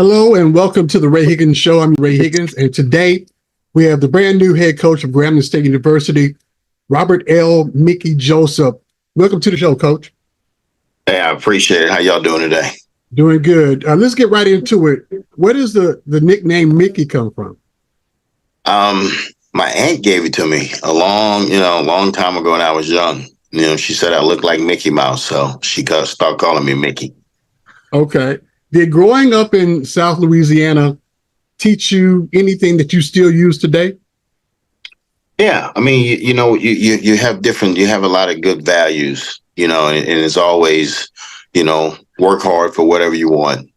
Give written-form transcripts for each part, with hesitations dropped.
Hello and welcome to the Ray Higgins Show. I'm Ray Higgins, and today we have the brand new head coach of Grambling State University, Robert L. Mickey Joseph. Welcome to the show, Coach. Hey, I appreciate it. How y'all doing today? Doing good. Let's get right into it. Where does the nickname Mickey come from? My aunt gave it to me a long time ago when I was young. She said I looked like Mickey Mouse, so she started calling me Mickey. Okay. Did growing up in South Louisiana teach you anything that you still use today? Yeah, I mean, you have a lot of good values, and it's always, work hard for whatever you want.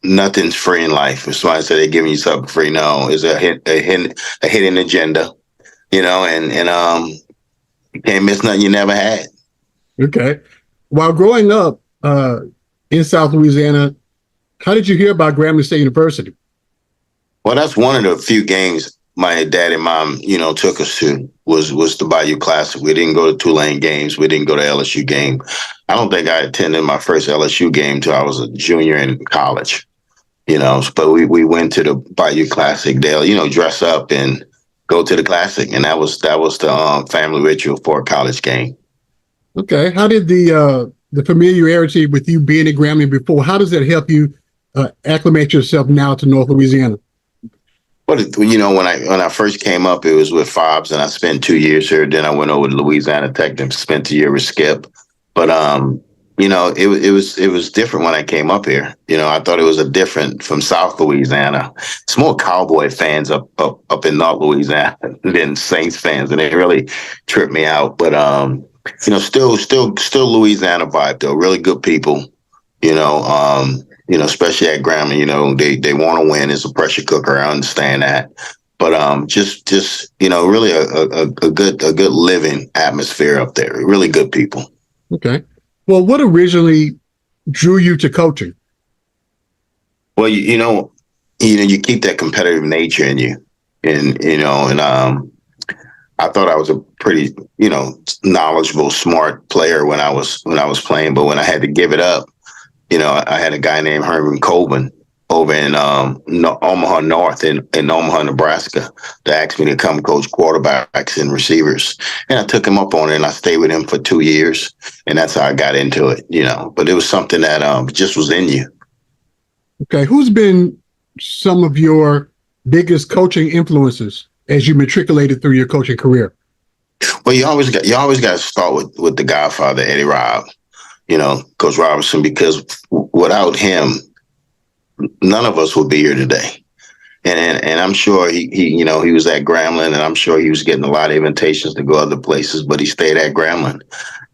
Nothing's free in life. If somebody said they're giving you something free, no, it's a hidden agenda, and you can't miss nothing you never had. Okay. While growing up in South Louisiana, how did you hear about Grambling State University? Well, that's one of the few games my dad and mom, took us to was the Bayou Classic. We didn't go to Tulane games. We didn't go to LSU game. I don't think I attended my first LSU game till I was a junior in college, but we went to the Bayou Classic. They'll, dress up and go to the Classic. And that was the family ritual for a college game. Okay. How did the familiarity with you being at Grambling before, how does that help you acclimate yourself now to North Louisiana? Well, when I first came up, it was with Fobbs, and I spent 2 years here. Then I went over to Louisiana Tech and spent a year with Skip. But it was different when I came up here. I thought it was a different from South Louisiana. It's more Cowboy fans up in North Louisiana than Saints fans, and they really tripped me out. But still Louisiana vibe though. Really good people. Especially at Grambling, they want to win. It's a pressure cooker. I understand that. But just really a good living atmosphere up there. Really good people. Okay. Well, what originally drew you to coaching? Well, you keep that competitive nature in you. And I thought I was a pretty, knowledgeable, smart player when I was playing, but when I had to give it up, I had a guy named Herman Colvin over in Omaha North in Omaha, Nebraska, that asked me to come coach quarterbacks and receivers. And I took him up on it, and I stayed with him for 2 years. And that's how I got into it, But it was something that just was in you. Okay. Who's been some of your biggest coaching influences as you matriculated through your coaching career? Well, you always got to start with the Godfather, Eddie Robb. Coach Robinson, because without him, none of us would be here today. And I'm sure he was at Grambling, and I'm sure he was getting a lot of invitations to go other places, but he stayed at Grambling,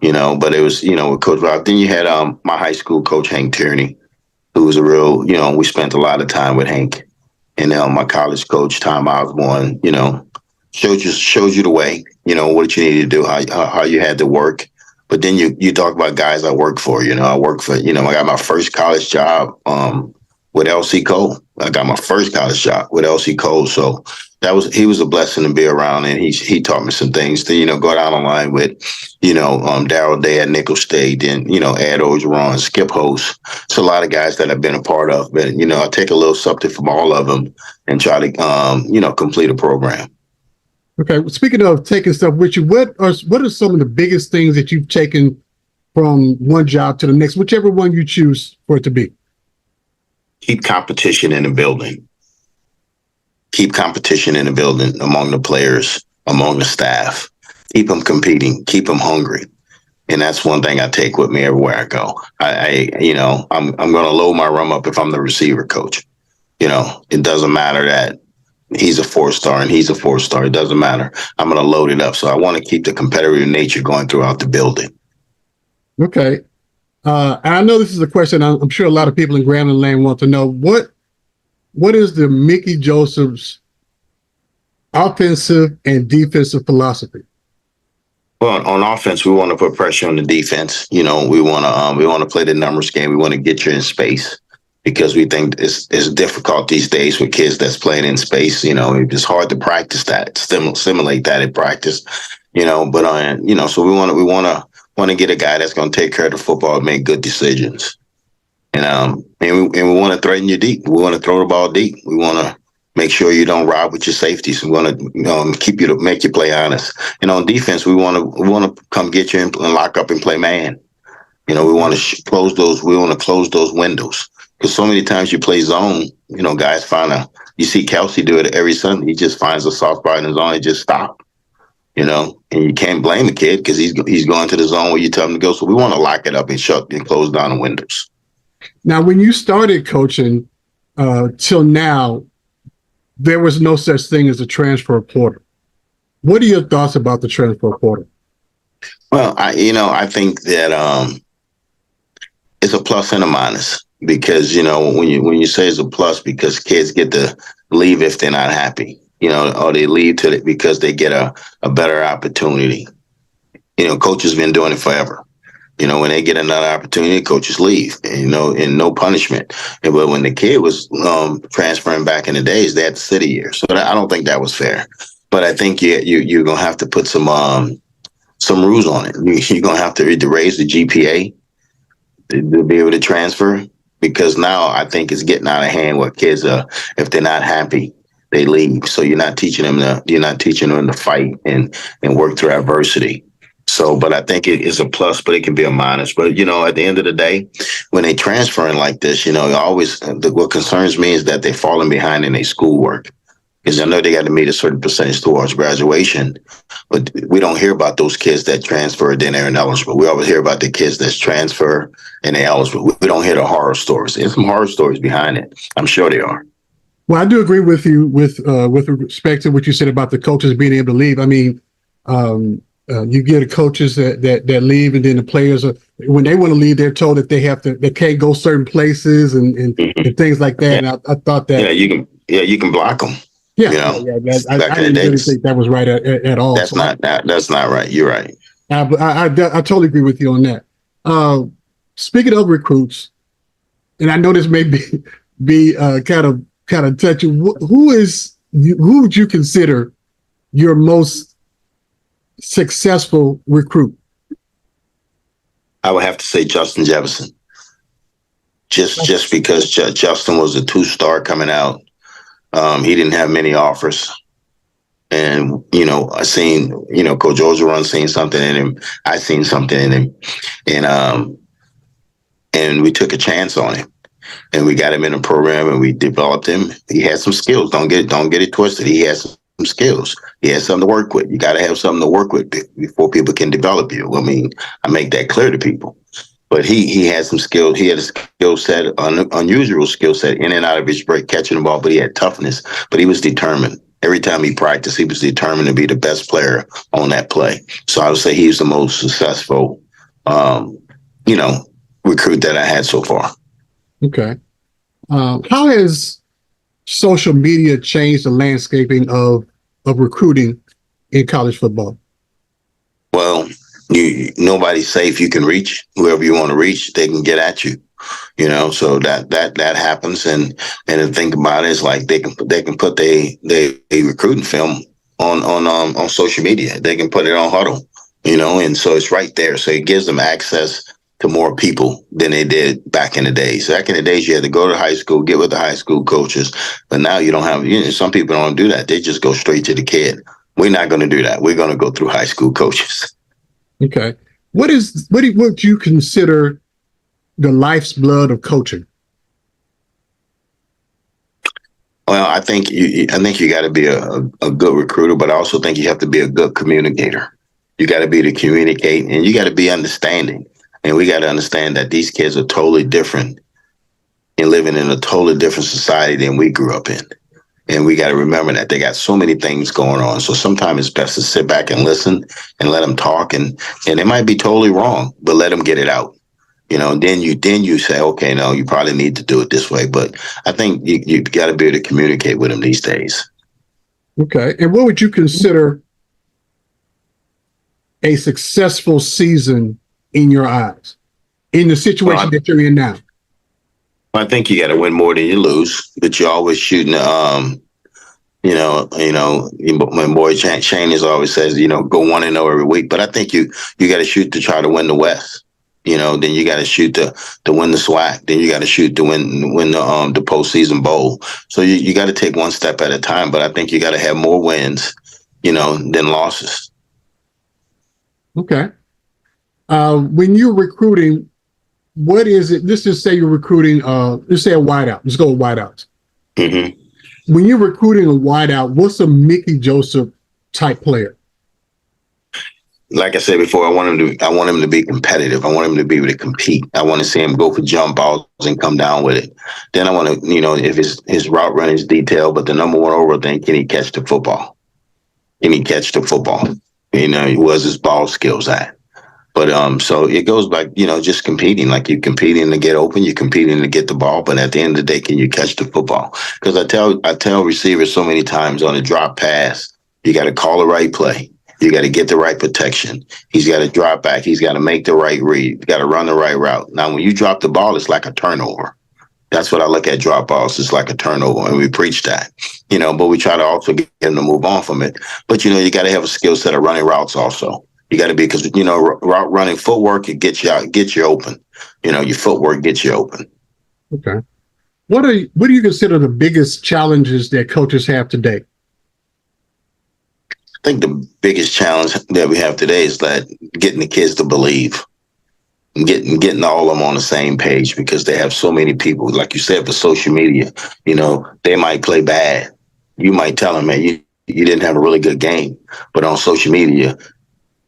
but it was, with Coach Rob. Then you had my high school coach, Hank Tierney, who was a real, we spent a lot of time with Hank. And my college coach, Tom Osborne, showed you the way, what you needed to do, how you had to work. But then you talk about guys I work for. I work for, I got my first college job with LC Cole. I got my first college job with LC Cole. So he was a blessing to be around, and he taught me some things to, go down the line with, Darryl Day at Nicholls State, and, Ed Orgeron, Skip Host. It's a lot of guys that I've been a part of, but, I take a little something from all of them and try to, complete a program. Okay. Speaking of taking stuff with you, what are some of the biggest things that you've taken from one job to the next, whichever one you choose for it to be? Keep competition in the building. Keep competition in the building among the players, among the staff. Keep them competing. Keep them hungry. And that's one thing I take with me everywhere I go. I'm going to load my rum up if I'm the receiver coach. It doesn't matter that he's a 4-star and he's a 4-star. It doesn't matter. I'm going to load it up. So I want to keep the competitive nature going throughout the building. Okay. I know this is a question I'm sure a lot of people in Grambling Lane want to know. What is the Mickey Joseph's offensive and defensive philosophy? Well, on offense, we want to put pressure on the defense. We want to play the numbers game. We want to get you in space, because we think it's difficult these days with kids that's playing in space. It's hard to practice that, simulate that in practice. But so we want to get a guy that's going to take care of the football and make good decisions. And we want to threaten you deep. We want to throw the ball deep. We want to make sure you don't rob with your safeties. We want to keep you to make you play honest. And on defense, we want to come get you and lock up and play man. We want to close those. We want to close those windows because so many times you play zone. Guys you see Kelsey do it every Sunday. He just finds a soft spot in his zone and just stop. And you can't blame the kid because he's going to the zone where you tell him to go. So we want to lock it up and shut and close down the windows. Now, when you started coaching till now, there was no such thing as a transfer portal. What are your thoughts about the transfer portal? Well, I think that it's a plus and a minus because when you say it's a plus because kids get to leave if they're not happy, or they leave because they get a better opportunity. Coaches been doing it forever. When they get another opportunity, coaches leave, and no punishment. But when the kid was transferring back in the days, they had to sit a year. So I don't think that was fair. But I think you're going to have to put some rules on it. You're going to have to raise the GPA to be able to transfer because now I think it's getting out of hand where kids if they're not happy, they leave. So you're not teaching them to fight and work through adversity. So, but I think it is a plus, but it can be a minus. But, at the end of the day, when they transferring like this, what concerns me is that they're falling behind in their schoolwork. Because I know they got to meet a certain percentage towards graduation, but we don't hear about those kids that transfer then they're ineligible. We always hear about the kids that transfer and they're eligible. We don't hear the horror stories. There's some horror stories behind it. I'm sure they are. Well, I do agree with you with respect to what you said about the coaches being able to leave. I mean, you get the coaches that leave, and then the players when they want to leave, they're told that they can't go certain places and things like that. Yeah. And I thought that you can block them. I didn't really think that was right at all. That's not right. You're right. I totally agree with you on that. Speaking of recruits, and I know this may be kind of touchy. Who would you consider your most successful recruit? I would have to say Justin Jefferson. Just because Justin was a 2-star coming out. He didn't have many offers. And, I seen, Coach Orgeron seen something in him. I seen something in him. And we took a chance on him. And we got him in a program and we developed him. He had some skills. Don't get it twisted. He has some skills. He has something to work with. You got to have something to work with before people can develop you. I mean, I make that clear to people. But he had some skills. He had a skill set, unusual skill set in and out of his break, catching the ball, but he had toughness. But he was determined. Every time he practiced, he was determined to be the best player on that play. So I would say he's the most successful, recruit that I had so far. Okay. How has social media changed the landscaping of recruiting in college football? Well, nobody's safe. You can reach whoever you want to reach. They can get at you, so that happens. And the thing about it is like they can put a recruiting film on social media. They can put it on Huddle, and so it's right there. So it gives them access to more people than they did back in the days. Back in the days, you had to go to high school, get with the high school coaches. But now you don't have, some people don't do that. They just go straight to the kid. We're not going to do that. We're going to go through high school coaches. Okay. What would you consider the life's blood of coaching? Well, I think you got to be a good recruiter, but I also think you have to be a good communicator. You got to be able to communicate, and you got to be understanding. And we got to understand that these kids are totally different and living in a totally different society than we grew up in. And we got to remember that they got so many things going on. So sometimes it's best to sit back and listen and let them talk. And they might be totally wrong, but let them get it out. Then you say, okay, no, you probably need to do it this way. But I think you got to be able to communicate with them these days. Okay. And what would you consider a successful season in your eyes, in the situation that you're in now? I think you got to win more than you lose, but you're always shooting. My boy Shane always says, go 1-0 every week. But I think you got to shoot to try to win the West. Then you got to shoot to win the SWAC. Then you got to shoot to win the postseason bowl. So you got to take one step at a time. But I think you got to have more wins, than losses. Okay. When you're recruiting, what is it? Let's just say you're recruiting, let's say a wideout. Let's go with wideouts. Mm-hmm. When you're recruiting a wideout, what's a Mickey Joseph type player? Like I said before, I want him to be competitive. I want him to be able to compete. I want to see him go for jump balls and come down with it. Then I want to, if his route running is detailed, but the number one overall thing, can he catch the football? Can he catch the football? Was his ball skills at? But so it goes back, just competing. Like you're competing to get open, you're competing to get the ball. But at the end of the day, can you catch the football? Because I tell receivers so many times on a drop pass, you got to call the right play. You got to get the right protection. He's got to drop back. He's got to make the right read. You got to run the right route. Now, when you drop the ball, it's like a turnover. That's what I look at drop balls. It's like a turnover, and we preach that, but we try to also get him to move on from it. But, you got to have a skill set of running routes also. You got to be, because, route running footwork, it gets you out, gets you open. Your footwork gets you open. Okay. What do you consider the biggest challenges that coaches have today? I think the biggest challenge that we have today is that getting the kids to believe, and getting all of them on the same page, because they have so many people, like you said, for social media, they might play bad. You might tell them, man, you didn't have a really good game, but on social media,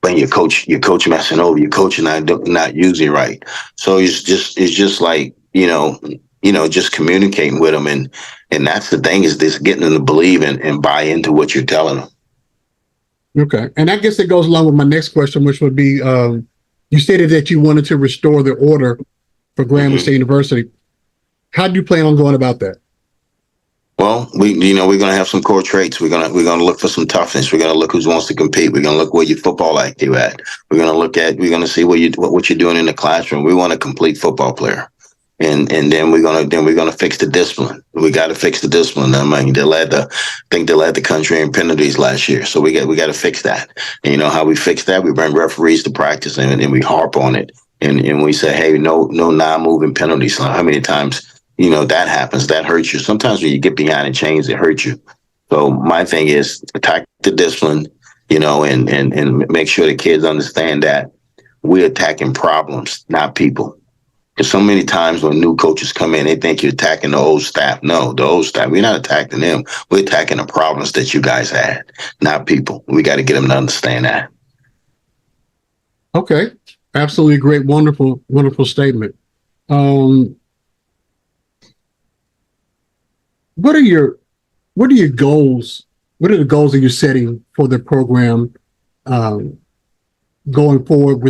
when your coach messing over, your coach not using right. So it's just like, just communicating with them. And that's the thing, is this getting them to believe and buy into what you're telling them. Okay. And I guess it goes along with my next question, which would be, you stated that you wanted to restore the order for Grambling State University. How do you plan on going about that? Well, we're going to have some core traits. We're going to look for some toughness. We're going to look who wants to compete. We're going to look where your football IQ at. We're going to see what you're doing in the classroom. We want a complete football player. And then we're gonna fix the discipline. We got to fix the discipline. I mean, they led the country in penalties last year, so we got to fix that. And you know how we fix that? We bring referees to practice, and we harp on it, and we say, hey, no non-moving penalties. So how many times that happens? That hurts you. Sometimes when you get behind the chains, it hurts you. So my thing is attack the discipline, and make sure the kids understand that we're attacking problems, not people. Because so many times when new coaches come in, they think you're attacking the old staff. No, the old staff, we're not attacking them. We're attacking the problems that you guys had, not people. We got to get them to understand that. Okay. Absolutely great. Wonderful, wonderful statement. What are your goals? What are the goals that you're setting for the program going forward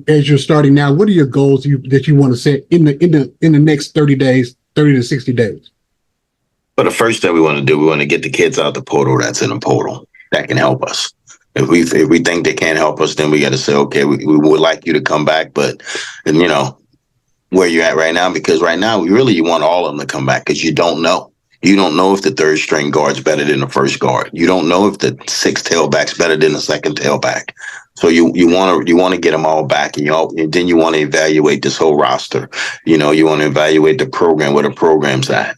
as you're starting now? What are your goals that you want to set in the next 30 to 60 days? But the first thing we want to do, we want to get the kids out the portal that's in the portal that can help us. If we think they can't help us, then we got to say, okay, we would like you to come back, but where you're at right now, because right now you want all of them to come back, because you don't know. You don't know if the third string guard's better than the first guard. You don't know if the sixth tailback's better than the second tailback. So you want to get them all back, and then you want to evaluate this whole roster. You want to evaluate the program, where the program's at.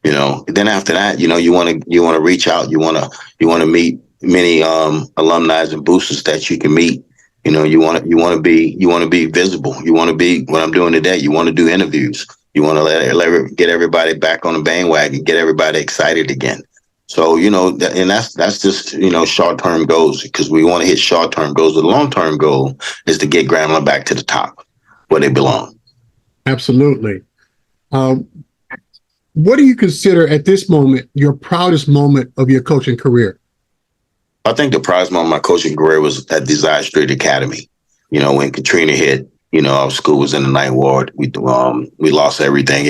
Then after that, you want to reach out. You want to meet many alumni and boosters that you can meet. You want to be visible. You want to be what I'm doing today. You want to do interviews. You want to get everybody back on the bandwagon, get everybody excited again. So, and that's just, short-term goals, because we want to hit short-term goals. The long-term goal is to get Grambling back to the top where they belong. Absolutely. What do you consider at this moment your proudest moment of your coaching career? I think the proudest moment of my coaching career was at Desire Street Academy. When Katrina hit, our school was in the ninth ward. We lost everything,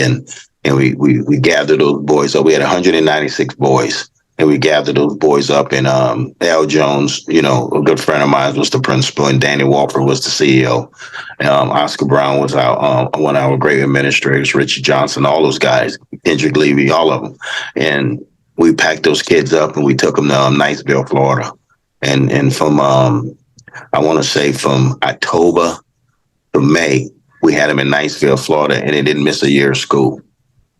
and we gathered those boys up. We had 196 boys, and we gathered those boys up. And Al Jones, a good friend of mine, was the principal, and Danny Walford was the CEO. Oscar Brown was one of our great administrators, Richard Johnson, all those guys, Kendrick Levy, all of them. And we packed those kids up, and we took them to Niceville, Florida. And from I want to say from October to May, we had them in Niceville, Florida, and they didn't miss a year of school.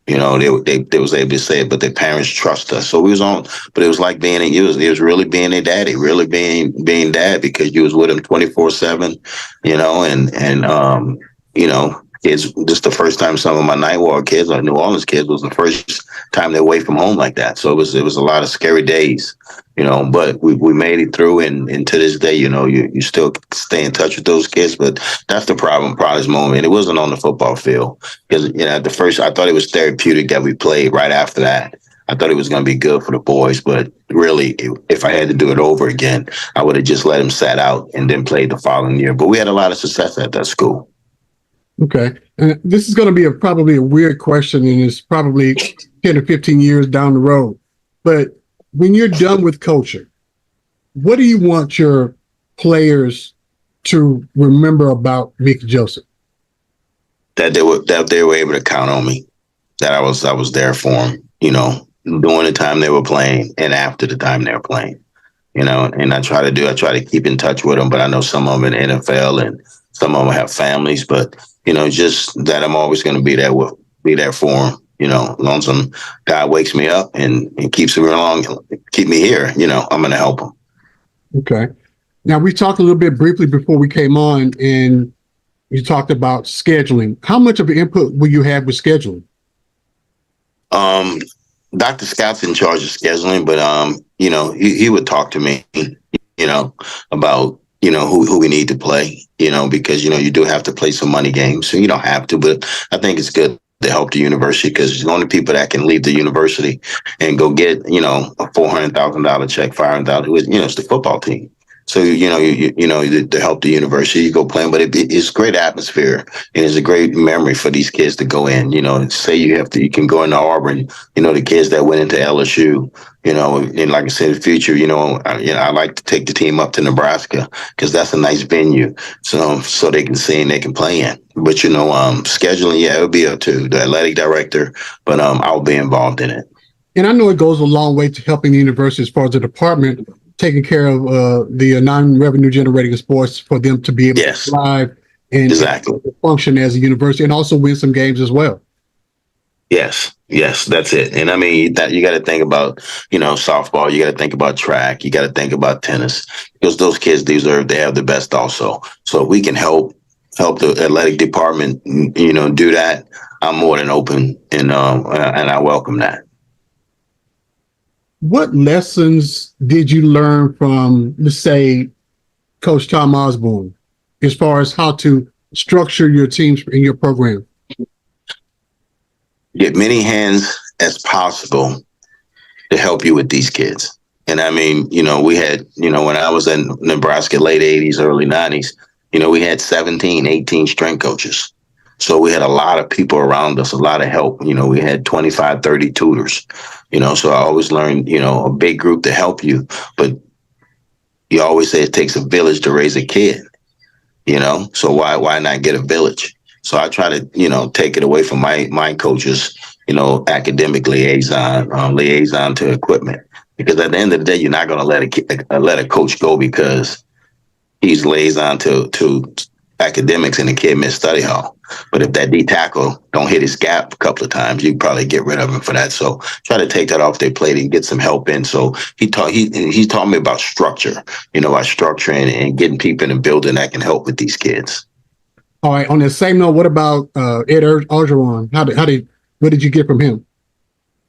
You know, they was able to say it, but their parents trust us. So we was on, but it was like being it was really being their daddy, really being dad, because you was with them 24/7, you know, and you know, kids, this is the first time some of my Night Ward kids, or New Orleans kids, was the first time they're away from home like that. So it was a lot of scary days, you know, but we made it through, and to this day, you know, you still stay in touch with those kids. But that's the proudest moment. It wasn't on the football field, because, you know, at the first I thought it was therapeutic that we played right after that. I thought it was going to be good for the boys, but really, if I had to do it over again, I would have just let them sat out and then played the following year. But we had a lot of success at that school. Okay. And this is going to be probably a weird question, and it's probably 10 or 15 years down the road. But when you're done with coaching, what do you want your players to remember about Mick Joseph? That they were able to count on me, that I was there for them, you know, during the time they were playing and after the time they were playing, you know. And I try to keep in touch with them, but I know some of them in the NFL and some of them have families, but, you know, just that I'm always going to be there for them, you know. As long as some guy wakes me up and keeps me along, keep me here, you know, I'm going to help them. Okay. Now, we talked a little bit briefly before we came on, and you talked about scheduling. How much of an input will you have with scheduling? Dr. Scott's in charge of scheduling, but you know, he would talk to me, you know, about, you know, who we need to play, you know, because, you know, you do have to play some money games. So you don't have to, but I think it's good to help the university, because the only people that can leave the university and go get, you know, a $400,000 check, $500,000, you know, it's the football team. So, you know, you know, to help the university, you go playing, but it's great atmosphere, and it's a great memory for these kids to go in. You know, say you can go into Auburn, you know, the kids that went into LSU, you know, and like I said, in the future, you know, I like to take the team up to Nebraska, because that's a nice venue, so they can see and they can play in. But, you know, scheduling, yeah, it'll be up to the athletic director, but I'll be involved in it. And I know it goes a long way to helping the university as far as the department taking care of the non-revenue generating sports, for them to be able to thrive and exactly function as a university, and also win some games as well. Yes, that's it. And I mean, that you got to think about, you know, softball, you got to think about track, you got to think about tennis, because those kids deserve to have the best also. So if we can help the athletic department, you know, do that, I'm more than open, and I welcome that. What lessons did you learn from, let's say, Coach Tom Osborne, as far as how to structure your teams in your program? Get many hands as possible to help you with these kids. And I mean, you know, we had, you know, when I was in Nebraska, late 80s, early 90s, you know, we had 17, 18 strength coaches. So we had a lot of people around us, a lot of help. You know, we had 25, 30 tutors, you know, so I always learned, you know, a big group to help you. But you always say it takes a village to raise a kid, you know, so why not get a village? So I try to, you know, take it away from my coaches, you know, academic liaison to equipment, because at the end of the day, you're not going to let a coach go because he's liaison to academics and the kid missed study hall. But if that D tackle don't hit his gap a couple of times, you probably get rid of him for that. So try to take that off their plate and get some help in. So he taught me about structure, you know, by structuring and getting people in the building that can help with these kids. All right. On the same note, what about Ed Orgeron? What did you get from him?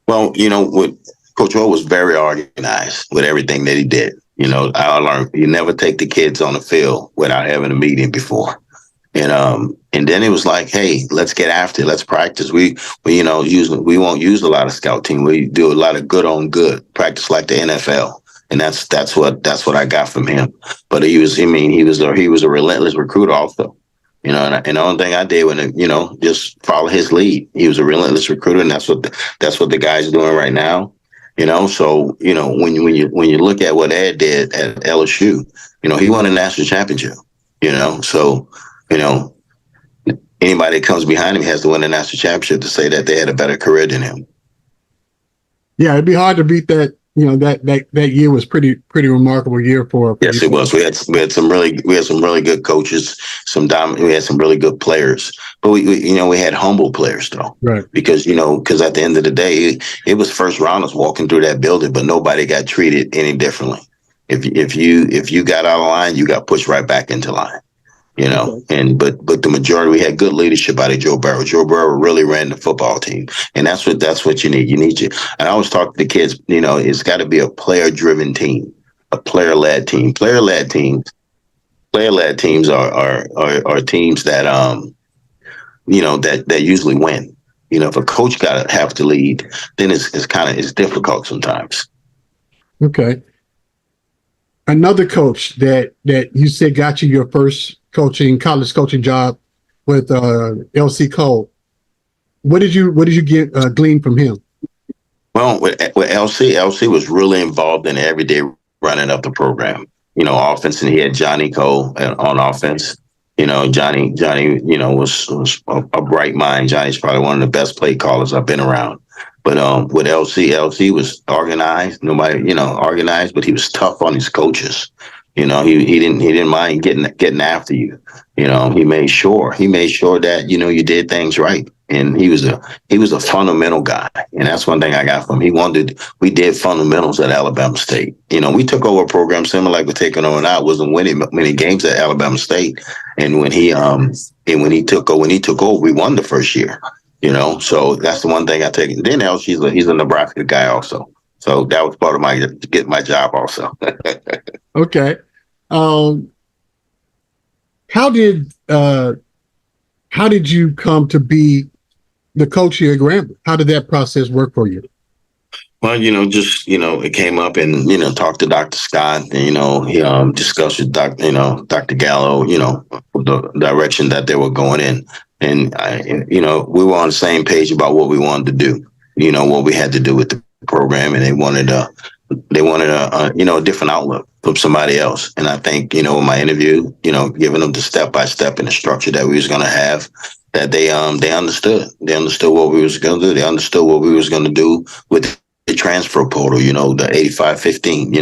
Well, you know, Coach O was very organized with everything that he did. You know, I learned you never take the kids on the field without having a meeting before. And then it was like, hey, let's get after it. Let's practice. We you know, we won't use a lot of scout team. We do a lot of good on good practice, like the NFL. And that's what I got from him. But he was a relentless recruiter also. You know, and the only thing I did was, you know, just follow his lead. He was a relentless recruiter, and that's what the guy's doing right now. You know, so, you know, when you look at what Ed did at LSU, you know, he won a national championship. You know, so, you know, anybody that comes behind him has to win a national championship to say that they had a better career than him. Yeah, it'd be hard to beat that that year was pretty remarkable year for. Yes, it was. We had some really good coaches. We had some really good players, but we had humble players though, Right. because at the end of the day, it was first rounders walking through that building, but nobody got treated any differently. If you got out of line, you got pushed right back into line. And but the majority, we had good leadership out of Joe Burrow. Joe Burrow really ran the football team, and that's what you need. And I always talk to the kids. It's got to be a player driven team, a player led team. Player led teams are teams that that usually win. If a coach got to have to lead, then it's difficult sometimes. Okay. Another coach that you said got you your first college coaching job with LC Cole. What did you get glean from him? Well, with LC was really involved in everyday running of the program. Offense, and he had Johnny Cole on offense. Johnny, was a bright mind. Johnny's probably one of the best play callers I've been around. But with LC was organized. Organized, but he was tough on his coaches. He didn't mind getting after you. He made sure that you did things right. And he was a fundamental guy, and that's one thing I got from him. We did fundamentals at Alabama State. We took over a program similar like we're taking over now. Wasn't winning many games at Alabama State, and when he took over, we won the first year. So that's the one thing I take. And then he's a Nebraska guy also, so that was part of my get my job also. Okay, how did you come to be the coach here at Grambling? How did that process work for you? Well, it came up, and talked to Dr. Scott, and he discussed with Dr. Gallo, the direction that they were going in, and we were on the same page about what we wanted to do, what we had to do with the program, and they wanted a different outlook from somebody else. And I think in my interview, giving them the step by step and the structure that we was going to have, that they understood. They understood what we was going to do. They understood what we was going to do with the transfer portal, the 85-15,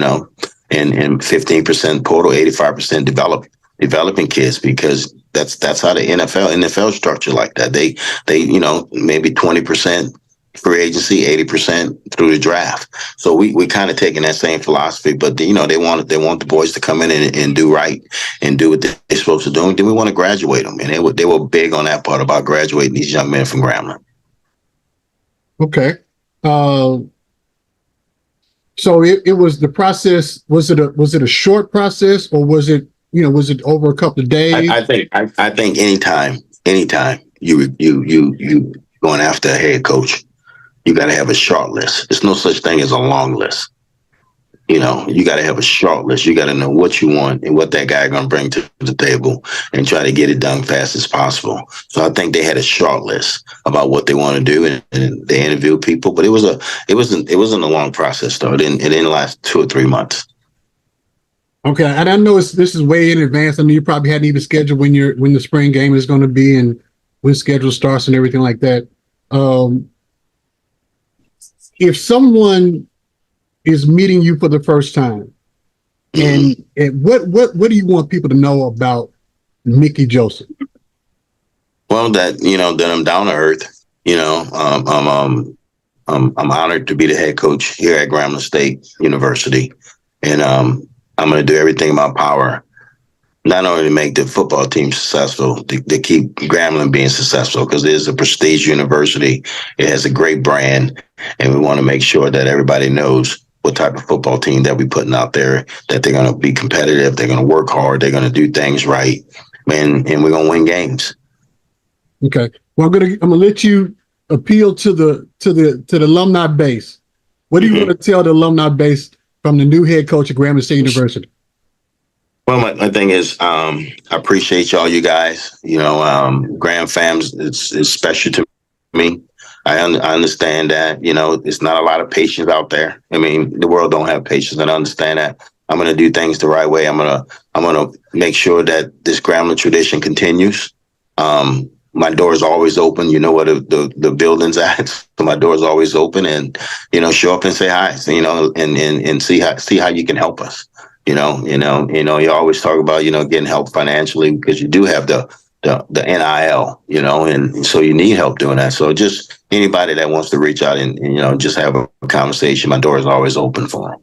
and 15% portal, 85% developing kids, because that's how the NFL structure like that. They maybe 20% free agency, 80% through the draft. So we kind of taking that same philosophy, but they want the boys to come in and do right and do what they're supposed to do. And then we want to graduate them, and they were big on that part about graduating these young men from Grambling. Okay. So it was the process. Was it a short process, or was it over a couple of days? I think anytime you going after a head coach, you got to have a short list. There's no such thing as a long list. You got to have a short list. You got to know what you want and what that guy going to bring to the table, and try to get it done fast as possible. So I think they had a short list about what they want to do, and they interviewed people. But it wasn't a long process though. It didn't last 2 or 3 months. Okay, and I know this is way in advance. I know you probably hadn't even scheduled when the spring game is going to be and when schedule starts and everything like that. If someone is meeting you for the first time, and what do you want people to know about Mickey Joseph? Well, that I'm down to earth. I'm honored to be the head coach here at Grambling State University, and I'm going to do everything in my power, not only to make the football team successful, to keep Grambling being successful, because it is a prestige university. It has a great brand, and we want to make sure that everybody knows what type of football team that we're putting out there, that they're going to be competitive, they're going to work hard, they're going to do things right, and we're going to win games. Okay. Well, I'm gonna let you appeal to the alumni base. What do you want to tell the alumni base from the new head coach at Grambling State University? Well, my thing is, I appreciate y'all, you guys. Gram fams, it's special to me. I understand that, it's not a lot of patience out there. I mean, the world don't have patience, and I understand that. I'm going to do things the right way. I'm going to make sure that this Grambling tradition continues. my door is always open. You know where the building's at. So my door is always open, and show up and say hi. So, and see how you can help us. You always talk about getting help financially because you do have the NIL, and so you need help doing that. So just anybody that wants to reach out and just have a conversation, my door is always open for them.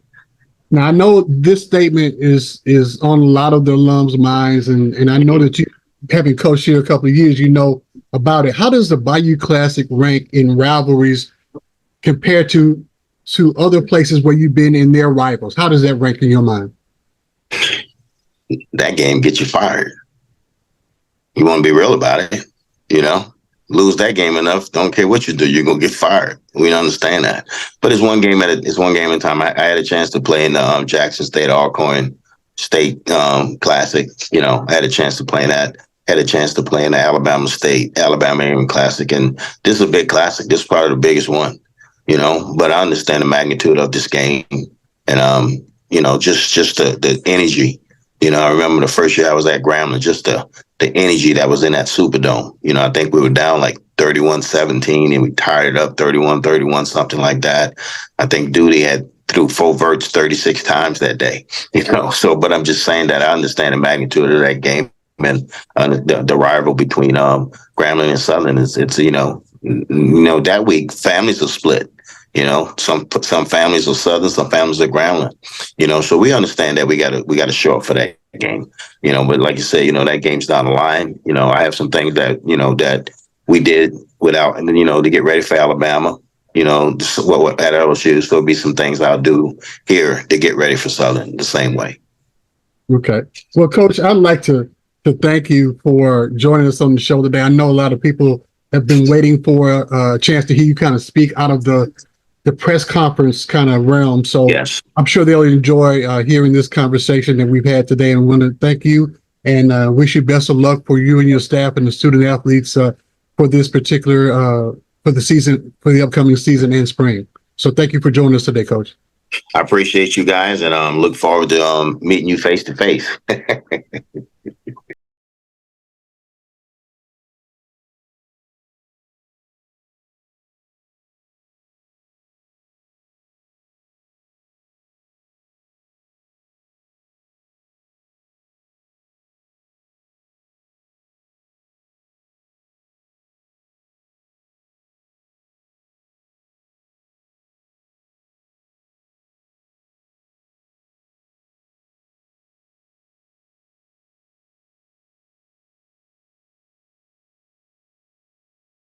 Now, I know this statement is on a lot of the alums' minds, and I know that you, having coached here a couple of years, you know about it. How does the Bayou Classic rank in rivalries compared to other places where you've been in their rivals? How does that rank in your mind? That game gets you fired. You want to be real about it, lose that game enough, don't care what you do, you're gonna get fired. We understand that, but it's one game at a time. I had a chance to play in the Jackson State Alcorn State Classic. I had a chance to play in that. Had a chance to play in the Alabama Classic, and this is a big classic. This is probably the biggest one, But I understand the magnitude of this game, and just the energy. I remember the first year I was at Grambling, just the energy that was in that Superdome. I think we were down like 31-17 and we tied it up 31-31, something like that. I think Duty had threw 4 verts 36 times that day, So, but I'm just saying that I understand the magnitude of that game and the rival between Grambling and Southern is that week families are split. Some families are Southern, some families are Grambling. So we understand that we gotta show up for that game. But like you say, that game's down the line. I have some things that that we did without, to get ready for Alabama. What at LSU, so there'll be some things I'll do here to get ready for Southern the same way. Okay. Well, Coach, I'd like to thank you for joining us on the show today. I know a lot of people have been waiting for a chance to hear you kind of speak out of the press conference kind of realm. So yes, I'm sure they'll enjoy hearing this conversation that we've had today. And I want to thank you and wish you best of luck for you and your staff and the student athletes for this particular for the upcoming season in spring. So thank you for joining us today, Coach. I appreciate you guys, and look forward to meeting you face to face.